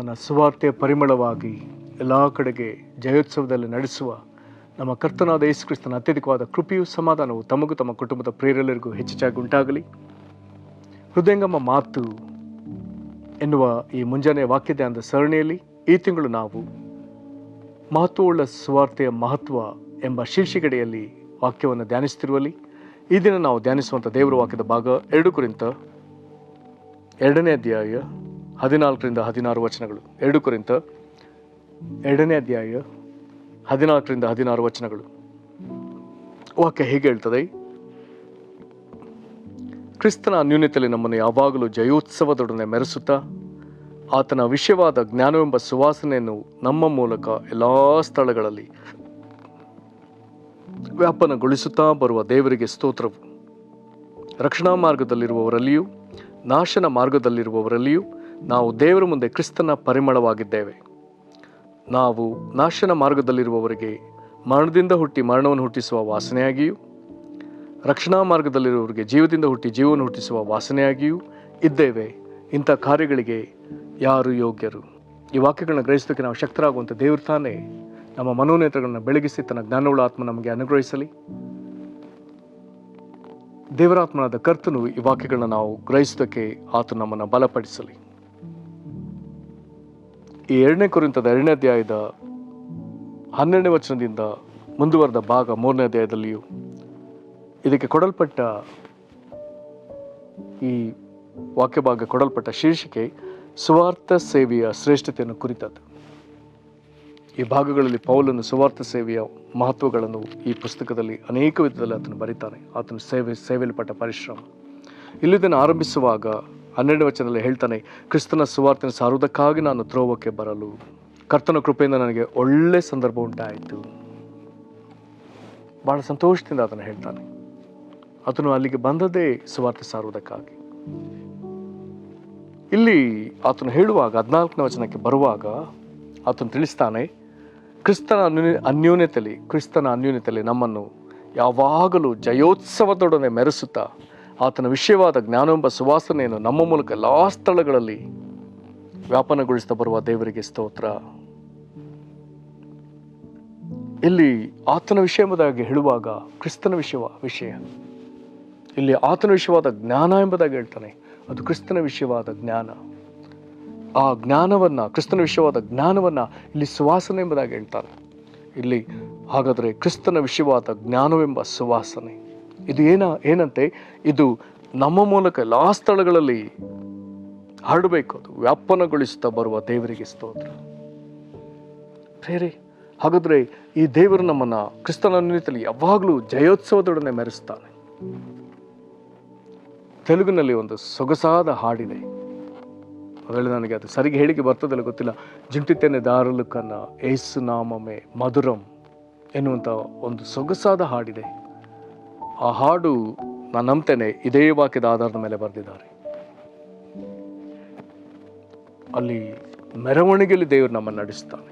ನಮ್ಮನ್ನು ಸುವಾರ್ತೆಯ ಪರಿಮಳವಾಗಿ ಎಲ್ಲ ಕಡೆಗೆ ಜಯೋತ್ಸವದಲ್ಲಿ ನಡೆಸುವ ನಮ್ಮ ಕರ್ತನಾದ ಯೇಸು ಕ್ರಿಸ್ತನ ಅತ್ಯಧಿಕವಾದ ಕೃಪೆಯೂ ಸಮಾಧಾನವು ತಮಗೂ ತಮ್ಮ ಕುಟುಂಬದ ಪ್ರಿಯರೆಲ್ಲರಿಗೂ ಹೆಚ್ಚಾಗಿ ಉಂಟಾಗಲಿ. ಹೃದಯಂಗಮ ಮಾತು ಎನ್ನುವ ಈ ಮುಂಜಾನೆಯ ವಾಕ್ಯದ ಸರಣಿಯಲ್ಲಿ ಈ ತಿಂಗಳು ನಾವು ಮಹತ್ವವುಳ್ಳ ಸುವಾರ್ತೆಯ ಮಹತ್ವ ಎಂಬ ಶೀರ್ಷಿಕೆಯಲ್ಲಿ ವಾಕ್ಯವನ್ನು ಧ್ಯಾನಿಸುತ್ತಿರುವಲ್ಲಿ ಈ ದಿನ ನಾವು ಧ್ಯಾನಿಸುವಂಥ ದೇವರ ವಾಕ್ಯದ ಭಾಗ 2 ಕೊರಿಂಥ 2ನೇ ಅಧ್ಯಾಯ 14ರಿಂದ 16 ವಚನಗಳು. 2 ಕೊರಿಂಥ 2ನೇ ಅಧ್ಯಾಯ 14ರಿಂದ 16 ವಚನಗಳು. ವಾಕ್ಯ ಹೀಗೆ ಹೇಳ್ತದೆ: ಕ್ರಿಸ್ತನ ಅನ್ಯೋನ್ಯತೆಯಲ್ಲಿ ನಮ್ಮನ್ನು ಯಾವಾಗಲೂ ಜಯೋತ್ಸವದೊಡನೆ ಮೆರೆಸುತ್ತಾ ಆತನ ವಿಷಯವಾದ ಜ್ಞಾನವೆಂಬ ಸುವಾಸನೆಯನ್ನು ನಮ್ಮ ಮೂಲಕ ಎಲ್ಲ ಸ್ಥಳಗಳಲ್ಲಿ ವ್ಯಾಪನಗೊಳಿಸುತ್ತಾ ಬರುವ ದೇವರಿಗೆ ಸ್ತೋತ್ರವು. ರಕ್ಷಣಾ ಮಾರ್ಗದಲ್ಲಿರುವವರಲ್ಲಿಯೂ ನಾಶನ ಮಾರ್ಗದಲ್ಲಿರುವವರಲ್ಲಿಯೂ ನಾವು ದೇವರ ಮುಂದೆ ಕ್ರಿಸ್ತನ ಪರಿಮಳವಾಗಿದ್ದೇವೆ. ನಾವು ನಾಶನ ಮಾರ್ಗದಲ್ಲಿರುವವರಿಗೆ ಮರಣದಿಂದ ಹುಟ್ಟಿ ಮರಣವನ್ನು ಹುಟ್ಟಿಸುವ ವಾಸನೆಯಾಗಿಯೂ, ರಕ್ಷಣಾ ಮಾರ್ಗದಲ್ಲಿರುವವರಿಗೆ ಜೀವದಿಂದ ಹುಟ್ಟಿ ಜೀವವನ್ನು ಹುಟ್ಟಿಸುವ ವಾಸನೆಯಾಗಿಯೂ ಇದ್ದೇವೆ. ಇಂಥ ಕಾರ್ಯಗಳಿಗೆ ಯಾರು ಯೋಗ್ಯರು? ಈ ವಾಕ್ಯಗಳನ್ನ ಗ್ರಹಿಸೋದಕ್ಕೆ ನಾವು ಶಕ್ತರಾಗುವಂಥ ದೇವರು ತಾನೇ ನಮ್ಮ ಮನೋನೇತ್ರಗಳನ್ನು ಬೆಳಗಿಸಿ ತನ್ನ ಜ್ಞಾನವುಳ್ಳ ಆತ್ಮ ನಮಗೆ ಅನುಗ್ರಹಿಸಲಿ. ದೇವರಾತ್ಮನಾದ ಕರ್ತನು ಈ ವಾಕ್ಯಗಳನ್ನ ನಾವು ಗ್ರಹಿಸೋದಕ್ಕೆ ಆತ ನಮ್ಮನ್ನು ಬಲಪಡಿಸಲಿ. ಈ 2ನೇ ಕೊರಿಂಥದ 2ನೇ ಅಧ್ಯಾಯದ 12ನೇ ವಚನದಿಂದ ಮುಂದುವರೆದ ಭಾಗ 3ನೇ ಅಧ್ಯಾಯದಲ್ಲಿಯೂ ಇದಕ್ಕೆ ಕೊಡಲ್ಪಟ್ಟ ಈ ವಾಕ್ಯ ಭಾಗ ಕೊಡಲ್ಪಟ್ಟ ಶೀರ್ಷಿಕೆ ಸುವಾರ್ಥ ಸೇವೆಯ ಶ್ರೇಷ್ಠತೆಯನ್ನು ಕುರಿತದ್ದು. ಈ ಭಾಗಗಳಲ್ಲಿ ಪೌಲನು ಸುವಾರ್ಥ ಸೇವೆಯ ಮಹತ್ವಗಳನ್ನು ಈ ಪುಸ್ತಕದಲ್ಲಿ ಅನೇಕ ವಿಧದಲ್ಲಿ ಆತನು ಬರೀತಾನೆ. ಆತನ ಸೇವೆಯಲ್ಲಿ ಪಟ್ಟ ಪರಿಶ್ರಮ ಇಲ್ಲಿದ್ದನ್ನು ಆರಂಭಿಸುವಾಗ 12ನೇ ವಚನದಲ್ಲಿ ಹೇಳ್ತಾನೆ: ಕ್ರಿಸ್ತನ ಸುವಾರ್ತೆಯನ್ನು ಸಾರುವುದಕ್ಕಾಗಿ ನಾನು ತ್ರೋವಕ್ಕೆ ಬರಲು ಕರ್ತನ ಕೃಪೆಯಿಂದ ನನಗೆ ಒಳ್ಳೆ ಸಂದರ್ಭ ಉಂಟಾಯಿತು. ಬಹಳ ಸಂತೋಷದಿಂದ ಆತನು ಹೇಳ್ತಾನೆ. ಆತನು ಅಲ್ಲಿಗೆ ಬಂದದೇ ಸುವಾರ್ತೆ ಸಾರುವುದಕ್ಕಾಗಿ. ಇಲ್ಲಿ ಆತನು ಹೇಳುವಾಗ 14ನೇ ವಚನಕ್ಕೆ ಬರುವಾಗ ಆತನು ತಿಳಿಸ್ತಾನೆ: ಕ್ರಿಸ್ತನ ಅನ್ಯೋನ್ಯತೆಯಲ್ಲಿ ನಮ್ಮನ್ನು ಯಾವಾಗಲೂ ಜಯೋತ್ಸವದೊಡನೆ ಮೆರೆಸುತ್ತಾ ಆತನ ವಿಷಯವಾದ ಜ್ಞಾನವೆಂಬ ಸುವಾಸನೆಯನ್ನು ನಮ್ಮ ಮೂಲಕ ಎಲ್ಲ ಸ್ಥಳಗಳಲ್ಲಿ ವ್ಯಾಪನಗೊಳಿಸ್ತಾ ಬರುವ ದೇವರಿಗೆ ಸ್ತೋತ್ರ. ಇಲ್ಲಿ ಆತನ ವಿಷಯ ಎಂಬುದಾಗಿ ಹೇಳುವಾಗ ಕ್ರಿಸ್ತನ ವಿಷಯ ಇಲ್ಲಿ ಆತನ ವಿಷಯವಾದ ಜ್ಞಾನ ಎಂಬುದಾಗಿ ಹೇಳ್ತಾನೆ. ಅದು ಕ್ರಿಸ್ತನ ವಿಷಯವಾದ ಜ್ಞಾನ. ಆ ಜ್ಞಾನವನ್ನ, ಕ್ರಿಸ್ತನ ವಿಷಯವಾದ ಜ್ಞಾನವನ್ನ ಇಲ್ಲಿ ಸುವಾಸನೆ ಎಂಬುದಾಗಿ ಹೇಳ್ತಾರೆ. ಇಲ್ಲಿ ಹಾಗಾದರೆ ಕ್ರಿಸ್ತನ ವಿಷಯವಾದ ಜ್ಞಾನವೆಂಬ ಸುವಾಸನೆ ಇದು ಏನಂತೆ? ಇದು ನಮ್ಮ ಮೂಲಕ ಎಲ್ಲ ಸ್ಥಳಗಳಲ್ಲಿ ಹರಡಬೇಕು. ಅದು ವ್ಯಾಪನಗೊಳಿಸುತ್ತಾ ಬರುವ ದೇವರಿಗೆ ಸ್ತೋತ್ರ. ಬೇರೆ ಹಾಗಾದ್ರೆ ಈ ದೇವರು ನಮ್ಮನ್ನ ಕ್ರಿಸ್ತನ ಅನ್ಯೋನ್ಯತೆಯಲ್ಲಿ ಯಾವಾಗಲೂ ಜಯೋತ್ಸವದೊಡನೆ ಮೆರೆಸ್ತಾನೆ. ತೆಲುಗಿನಲ್ಲಿ ಒಂದು ಸೊಗಸಾದ ಹಾಡಿದೆ. ಅದ್ರಲ್ಲಿ ನನಗೆ ಅದು ಸರಿಗೆ ಹೇಳಿಕೆ ಬರ್ತದಲ್ಲ ಗೊತ್ತಿಲ್ಲ. ಜುಂಟಿತೇನೆ ದಾರುಲು ಕನ್ನ ಏಸು ನಾಮಮೇ ಮಧುರಂ ಎನ್ನುವಂಥ ಒಂದು ಸೊಗಸಾದ ಹಾಡಿದೆ. ಆ ಹಾಡು ನಾನು ನಂಬ್ತೇನೆ ಇದೇ ವಾಕ್ಯದ ಆಧಾರದ ಮೇಲೆ ಬರೆದಿದ್ದಾರೆ. ಅಲ್ಲಿ ಮೆರವಣಿಗೆಯಲ್ಲಿ ದೇವರು ನಮ್ಮನ್ನು ನಡೆಸ್ತಾನೆ.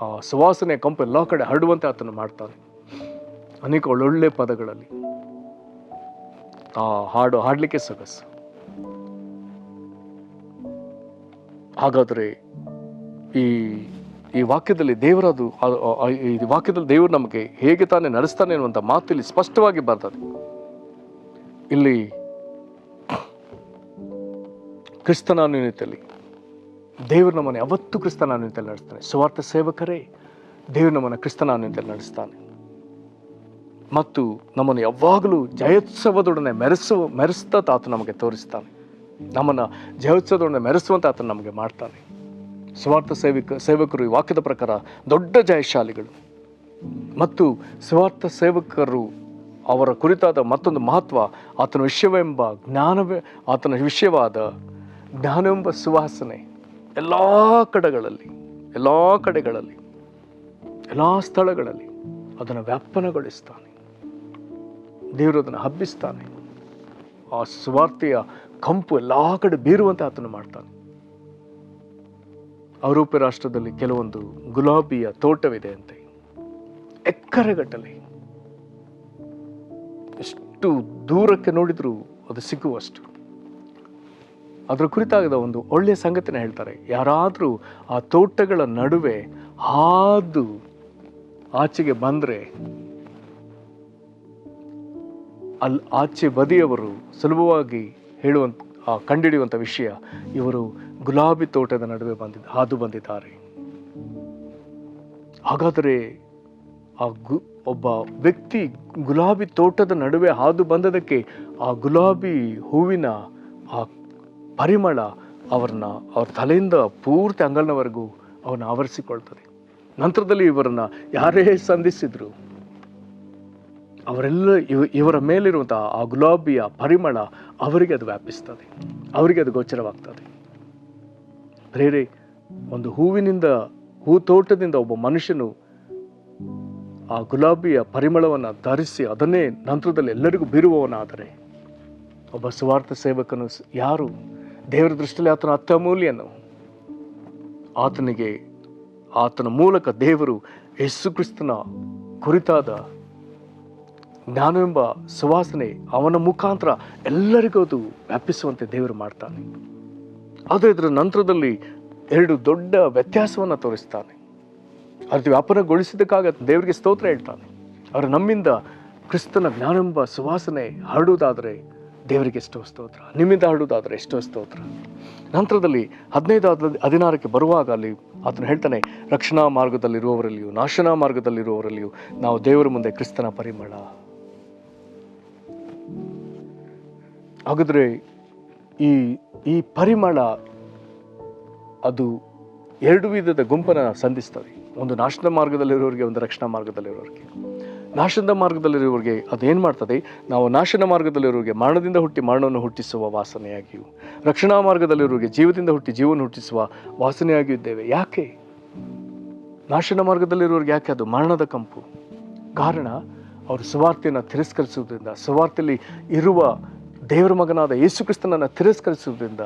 ಆ ಸುವಾಸನೆಯ ಕಂಪು ಎಲ್ಲ ಕಡೆ ಹರಡುವಂತೆ ಆತನು ಮಾಡ್ತಾನೆ. ಅನೇಕ ಒಳ್ಳೊಳ್ಳೆ ಪದಗಳಲ್ಲಿ ಆ ಹಾಡು ಹಾಡಲಿಕ್ಕೆ ಸೊಗಸು. ಹಾಗಾದರೆ ಈ ವಾಕ್ಯದಲ್ಲಿ ದೇವರು ನಮಗೆ ಹೇಗೆ ತಾನೇ ನಡೆಸ್ತಾನೆ ಅನ್ನುವಂಥ ಮಾತು ಇಲ್ಲಿ ಸ್ಪಷ್ಟವಾಗಿ ಬರ್ತದೆ. ಇಲ್ಲಿ ಕ್ರಿಸ್ತನ ಅನ್ಯೋನ್ಯತೆಯಲ್ಲಿ ದೇವರು ನಮ್ಮನ್ನು ಯಾವತ್ತೂ ಕ್ರಿಸ್ತನ ಅನ್ಯೋನ್ಯತೆಯಲ್ಲಿ ನಡೆಸ್ತಾನೆ. ಸುವಾರ್ಥ ಸೇವಕರೇ ದೇವರು ನಮ್ಮನ್ನು ಕ್ರಿಸ್ತನ ಅನ್ಯೋನ್ಯತೆಯಲ್ಲಿ ನಡೆಸ್ತಾನೆ ಮತ್ತು ನಮ್ಮನ್ನು ಯಾವಾಗಲೂ ಜಯೋತ್ಸವದೊಡನೆ ಮೆರೆಸ್ತಾ ಆತ ನಮಗೆ ತೋರಿಸ್ತಾನೆ. ನಮ್ಮನ್ನು ಜಯೋತ್ಸವದೊಡನೆ ಮೆರೆಸುವಂತ ಆತನು ನಮಗೆ ಮಾಡ್ತಾನೆ. ಸುವಾರ್ಥ ಸೇವಕರು ಈ ವಾಕ್ಯದ ಪ್ರಕಾರ ದೊಡ್ಡ ಜಯಶಾಲಿಗಳು ಮತ್ತು ಸುವಾರ್ಥ ಸೇವಕರು ಅವರ ಕುರಿತಾದ ಮತ್ತೊಂದು ಮಹತ್ವ ಆತನ ವಿಷಯವಾದ ಜ್ಞಾನವೆಂಬ ಸುವಾಸನೆ ಎಲ್ಲ ಕಡೆಗಳಲ್ಲಿ ಎಲ್ಲ ಸ್ಥಳಗಳಲ್ಲಿ ಅದನ್ನು ವ್ಯಾಪನಗೊಳಿಸ್ತಾನೆ. ದೇವರು ಅದನ್ನು ಹಬ್ಬಿಸ್ತಾನೆ. ಆ ಸುವಾರ್ತೆಯ ಕಂಪು ಎಲ್ಲ ಕಡೆ ಬೀರುವಂತೆ ಆತನು ಮಾಡ್ತಾನೆ. ಐರೋಪ್ಯ ರಾಷ್ಟ್ರದಲ್ಲಿ ಕೆಲವೊಂದು ಗುಲಾಬಿಯ ತೋಟವಿದೆ ಅಂತೆ. ಎಕ್ಕರೆಗಟ್ಟಲೆ, ಎಷ್ಟು ದೂರಕ್ಕೆ ನೋಡಿದ್ರು ಅದು ಸಿಗುವಷ್ಟು. ಅದರ ಕುರಿತಾದ ಒಂದು ಒಳ್ಳೆಯ ಸಂಗತಿನ ಹೇಳ್ತಾರೆ. ಯಾರಾದರೂ ಆ ತೋಟಗಳ ನಡುವೆ ಹಾದು ಆಚೆಗೆ ಬಂದರೆ ಆಚೆ ಬದಿಯವರು ಸುಲಭವಾಗಿ ಕಂಡುಹಿಡಿಯುವಂಥ ವಿಷಯ, ಇವರು ಗುಲಾಬಿ ತೋಟದ ನಡುವೆ ಹಾದು ಬಂದಿದ್ದಾರೆ. ಹಾಗಾದರೆ ಒಬ್ಬ ವ್ಯಕ್ತಿ ಗುಲಾಬಿ ತೋಟದ ನಡುವೆ ಹಾದು ಬಂದದಕ್ಕೆ ಆ ಗುಲಾಬಿ ಹೂವಿನ ಆ ಪರಿಮಳ ಅವ್ರ ತಲೆಯಿಂದ ಪೂರ್ತಿ ಅಂಗಲ್ನವರೆಗೂ ಅವನ್ನ ಆವರಿಸಿಕೊಳ್ತದೆ. ನಂತರದಲ್ಲಿ ಇವರನ್ನ ಯಾರೇ ಸಂಧಿಸಿದ್ರು ಅವರೆಲ್ಲ ಇವರ ಮೇಲಿರುವಂತಹ ಆ ಗುಲಾಬಿಯ ಪರಿಮಳ ಅವರಿಗೆ ಅದು ವ್ಯಾಪಿಸ್ತದೆ, ಅವರಿಗೆ ಅದು ಗೋಚರವಾಗ್ತದೆ. ಬೇರೆ ಒಂದು ಹೂ ತೋಟದಿಂದ ಒಬ್ಬ ಮನುಷ್ಯನು ಆ ಗುಲಾಬಿಯ ಪರಿಮಳವನ್ನು ಧರಿಸಿ ಅದನ್ನೇ ನಂತರದಲ್ಲಿ ಎಲ್ಲರಿಗೂ ಬೀರುವವನಾದರೆ, ಒಬ್ಬ ಸುವಾರ್ಥ ಸೇವಕನು ಯಾರು ದೇವರ ದೃಷ್ಟಿಯಲ್ಲಿ ಆತನ ಅತ್ಯಮೂಲ್ಯನು, ಆತನ ಮೂಲಕ ದೇವರು ಯೇಸು ಕ್ರಿಸ್ತನ ಕುರಿತಾದ ಜ್ಞಾನವೆಂಬ ಸುವಾಸನೆ ಅವನ ಮುಖಾಂತರ ಎಲ್ಲರಿಗೂ ಅದು ವ್ಯಾಪಿಸುವಂತೆ ದೇವರು ಮಾಡ್ತಾನೆ. ಆದರೆ ಇದರ ನಂತರದಲ್ಲಿ 2 ದೊಡ್ಡ ವ್ಯತ್ಯಾಸವನ್ನು ತೋರಿಸ್ತಾನೆ. ಅದು ವ್ಯಾಪನಗೊಳಿಸಿದ್ದಕ್ಕಾಗ ದೇವರಿಗೆ ಸ್ತೋತ್ರ ಹೇಳ್ತಾನೆ. ಅವರು ನಮ್ಮಿಂದ ಕ್ರಿಸ್ತನ ಜ್ಞಾನವೆಂಬ ಸುವಾಸನೆ ಹರಡುವುದಾದರೆ ದೇವರಿಗೆ ಎಷ್ಟೋ ಸ್ತೋತ್ರ, ನಿಮ್ಮಿಂದ ಹರಡುವುದಾದರೆ ಎಷ್ಟೋ ಸ್ತೋತ್ರ. ನಂತರದಲ್ಲಿ 15-16 ಬರುವಾಗ ಅಲ್ಲಿ ಆತನು ಹೇಳ್ತಾನೆ, ರಕ್ಷಣಾ ಮಾರ್ಗದಲ್ಲಿರುವವರಲ್ಲಿಯೂ ನಾಶನಾ ಮಾರ್ಗದಲ್ಲಿರುವವರಲ್ಲಿಯೂ ನಾವು ದೇವರ ಮುಂದೆ ಕ್ರಿಸ್ತನ ಪರಿಮಳ. ಹಾಗಾದ್ರೆ ಈ ಪರಿಮಳ ಅದು 2 ವಿಧದ ಗುಂಪನ್ನು ಸಂಧಿಸ್ತದೆ. ಒಂದು ನಾಶನ ಮಾರ್ಗದಲ್ಲಿರೋರಿಗೆ, ಒಂದು ರಕ್ಷಣಾ ಮಾರ್ಗದಲ್ಲಿರೋರಿಗೆ. ನಾಶನದ ಮಾರ್ಗದಲ್ಲಿರುವವರಿಗೆ ಅದೇನು ಮಾಡ್ತದೆ, ನಾವು ನಾಶನ ಮಾರ್ಗದಲ್ಲಿರೋರಿಗೆ ಮರಣದಿಂದ ಹುಟ್ಟಿ ಮರಣವನ್ನು ಹುಟ್ಟಿಸುವ ವಾಸನೆಯಾಗಿಯೂ, ರಕ್ಷಣಾ ಮಾರ್ಗದಲ್ಲಿರೋರಿಗೆ ಜೀವದಿಂದ ಹುಟ್ಟಿ ಜೀವನ ಹುಟ್ಟಿಸುವ ವಾಸನೆಯಾಗಿಯೂ ಇದ್ದೇವೆ. ಯಾಕೆ ನಾಶನ ಮಾರ್ಗದಲ್ಲಿರೋರಿಗೆ ಯಾಕೆ ಅದು ಮರಣದ ಕಂಪು? ಕಾರಣ ಅವರು ಸುವಾರ್ತೆಯನ್ನು ತಿರಸ್ಕರಿಸುವುದರಿಂದ, ಸುವಾರ್ತೆಯಲ್ಲಿ ಇರುವ ದೇವರ ಮಗನಾದ ಯೇಸು ಕ್ರಿಸ್ತನನ್ನು ತಿರಸ್ಕರಿಸುವುದರಿಂದ,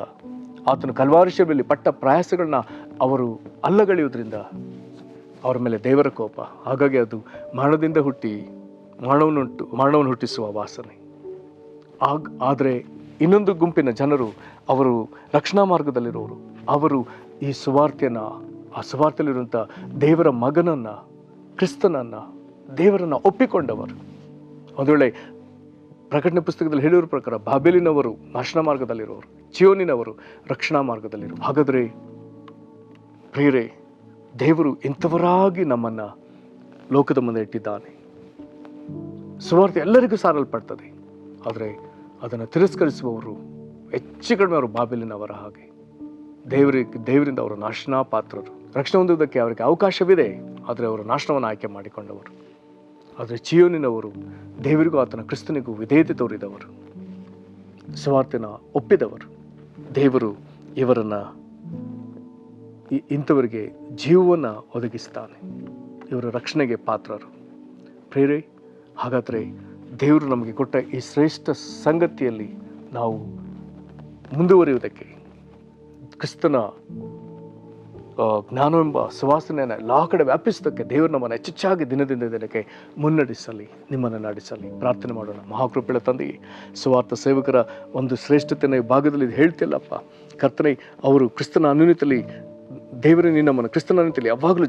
ಆತನು ಕಲ್ವಾರಿ ಶಿಲುಬೆಯಲ್ಲಿ ಪಟ್ಟ ಪ್ರಯಾಸಗಳನ್ನ ಅವರು ಅಲ್ಲಗಳೆಯುವುದರಿಂದ ಅವರ ಮೇಲೆ ದೇವರ ಕೋಪ. ಹಾಗಾಗಿ ಅದು ಮರಣದಿಂದ ಹುಟ್ಟಿ ಮರಣವನ್ನು ಹುಟ್ಟಿಸುವ ವಾಸನೆ. ಆದರೆ ಇನ್ನೊಂದು ಗುಂಪಿನ ಜನರು, ಅವರು ರಕ್ಷಣಾ ಮಾರ್ಗದಲ್ಲಿರೋರು, ಅವರು ಈ ಆ ಸುವಾರ್ತೆಯಲ್ಲಿರುವಂಥ ದೇವರ ಮಗನನ್ನು, ಕ್ರಿಸ್ತನನ್ನು, ದೇವರನ್ನು ಒಪ್ಪಿಕೊಂಡವರು. ಒಂದು ವೇಳೆ ಪ್ರಕಟಣೆ ಪುಸ್ತಕದಲ್ಲಿ ಹೇಳಿರೋ ಪ್ರಕಾರ ಬಾಬೆಲಿನವರು ನಾಶನ ಮಾರ್ಗದಲ್ಲಿರೋರು, ಚಿಯೋನಿನವರು ರಕ್ಷಣಾ ಮಾರ್ಗದಲ್ಲಿರು. ಹಾಗಾದರೆ ಪ್ರಿಯರೇ, ದೇವರು ಇಂಥವರಾಗಿ ನಮ್ಮನ್ನು ಲೋಕದ ಮುಂದೆ ಇಟ್ಟಿದ್ದಾನೆ. ಸುವಾರ್ತೆ ಎಲ್ಲರಿಗೂ ಸಾರಲ್ಪಡ್ತದೆ, ಆದರೆ ಅದನ್ನು ತಿರಸ್ಕರಿಸುವವರು ಹೆಚ್ಚು ಕಡಿಮೆ ಅವರು ಬಾಬೆಲಿನವರ ಹಾಗೆ. ದೇವರಿಂದ ಅವರು ನಾಶನಾ ಪಾತ್ರರು. ರಕ್ಷಣೆ ಹೊಂದುವುದಕ್ಕೆ ಅವರಿಗೆ ಅವಕಾಶವಿದೆ, ಆದರೆ ಅವರು ನಾಶನವನ್ನು ಆಯ್ಕೆ ಮಾಡಿಕೊಂಡವರು. ಆದರೆ ಚಿಯೋನಿನವರು ದೇವರಿಗೂ ಆತನ ಕ್ರಿಸ್ತನಿಗೂ ವಿಧೇಯತೆ ತೋರಿದವರು, ಸುವಾರ್ತೆನ ಒಪ್ಪಿದವರು. ದೇವರು ಇಂಥವರಿಗೆ ಜೀವವನ್ನು ಒದಗಿಸ್ತಾನೆ. ಇವರು ರಕ್ಷಣೆಗೆ ಪಾತ್ರರು. ಪ್ರೇರೆ, ಹಾಗಾದರೆ ದೇವರು ನಮಗೆ ಕೊಟ್ಟ ಈ ಶ್ರೇಷ್ಠ ಸಂಗತಿಯಲ್ಲಿ ನಾವು ಮುಂದುವರಿಯುವುದಕ್ಕೆ, ಕ್ರಿಸ್ತನ ಜ್ಞಾನವೆಂಬ ಸುವಾಸನೆಯನ್ನು ಎಲ್ಲ ಕಡೆ ವ್ಯಾಪಿಸೋದಕ್ಕೆ ದೇವರು ನಮ್ಮನ್ನು ಹೆಚ್ಚೆಚ್ಚಾಗಿ ದಿನದಿಂದ ದಿನಕ್ಕೆ ಮುನ್ನಡೆಸಲಿ, ನಿಮ್ಮನ್ನು ನಡೆಸಲಿ. ಪ್ರಾರ್ಥನೆ ಮಾಡೋಣ. ಮಹಾಕೃಪೆಯ ತಂದೆಯೇ, ಸುವಾರ್ಥ ಸೇವಕರ ಒಂದು ಶ್ರೇಷ್ಠತೆಯ ಭಾಗದಲ್ಲಿ ಹೇಳ್ತಿಲ್ಲಪ್ಪ ಕರ್ತನೆ, ಅವರು ಕ್ರಿಸ್ತನ ಅನುನಿತಲ್ಲಿ ದೇವರೇ ನಮ್ಮನ್ನು ಕ್ರಿಸ್ತನ ಅನುನಿತಲ್ಲಿ ಯಾವಾಗಲೂ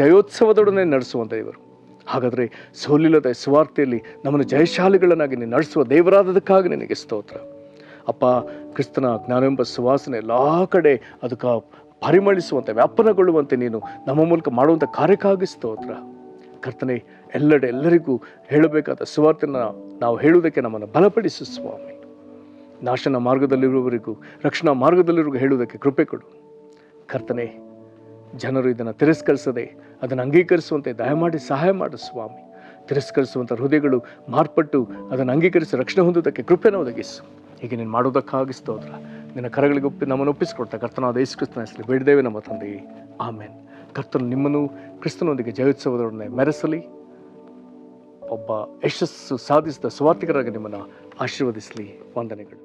ಜಯೋತ್ಸವದೊಡನೆ ನಡೆಸುವಂಥ ದೇವರು. ಹಾಗಾದರೆ ಸೋಲಿಲ್ಲದ ಸುವಾರ್ತೆಯಲ್ಲಿ ನಮ್ಮನ್ನು ಜಯಶಾಲಿಗಳನ್ನಾಗಿ ನೀನು ನಡೆಸುವ ದೇವರಾದದಕ್ಕಾಗಿ ನಿನಗೆ ಸ್ತೋತ್ರ ಅಪ್ಪ. ಕ್ರಿಸ್ತನ ಜ್ಞಾನವೆಂಬ ಸುವಾಸನೆ ಎಲ್ಲ ಕಡೆ ಅದಕ್ಕೆ ಪರಿಮಳಿಸುವಂತೆ, ವ್ಯಾಪನಗೊಳ್ಳುವಂತೆ ನೀನು ನಮ್ಮ ಮೂಲಕ ಮಾಡುವಂಥ ಕಾರ್ಯಕ್ಕಾಗಿ ಸ್ತೋತ್ರ ಕರ್ತನೆ. ಎಲ್ಲರಿಗೂ ಹೇಳಬೇಕಾದ ಸುವಾರ್ತೆಯನ್ನು ನಾವು ಹೇಳುವುದಕ್ಕೆ ನಮ್ಮನ್ನು ಬಲಪಡಿಸು ಸ್ವಾಮಿ. ನಾಶನ ಮಾರ್ಗದಲ್ಲಿರುವವರಿಗೂ ರಕ್ಷಣಾ ಮಾರ್ಗದಲ್ಲಿರುವ ಹೇಳುವುದಕ್ಕೆ ಕೃಪೆ ಕೊಡು ಕರ್ತನೆ. ಜನರು ಇದನ್ನು ತಿರಸ್ಕರಿಸದೆ ಅದನ್ನು ಅಂಗೀಕರಿಸುವಂತೆ ದಯಮಾಡಿ ಸಹಾಯ ಮಾಡು ಸ್ವಾಮಿ. ತಿರಸ್ಕರಿಸುವಂಥ ಹೃದಯಗಳು ಮಾರ್ಪಟ್ಟು ಅದನ್ನು ಅಂಗೀಕರಿಸಿ ರಕ್ಷಣೆ ಹೊಂದುವುದಕ್ಕೆ ಕೃಪೆಯನ್ನು ಒದಗಿಸು. ಹೀಗೆ ನೀನು ಮಾಡೋದಕ್ಕಾಗಿ ಸ್ತೋತ್ರ. ನಿನ್ನ ಕರಗಳಿಗೆ ನಮ್ಮನ್ನು ಒಪ್ಪಿಸಿಕೊಡ್ತಾ ಕರ್ತನಾದ ಯೇಸು ಕ್ರಿಸ್ತನ ಹೆಸರಲ್ಲಿ ಬೇಡಿದ್ದೇವೆ ನಮ್ಮ ತಂದೆಯೇ, ಆಮೇನ್. ಕರ್ತನು ನಿಮ್ಮನ್ನು ಕ್ರಿಸ್ತನೊಂದಿಗೆ ಜಯೋತ್ಸವದೊಡನೆ ಮೆರೆಸಲಿ. ಒಬ್ಬ ಯಶಸ್ಸು ಸಾಧಿಸಿದ ಸುವಾರ್ತಿಕರಾಗಿ ನಿಮ್ಮನ್ನು ಆಶೀರ್ವದಿಸಲಿ. ವಂದನೆಗಳು.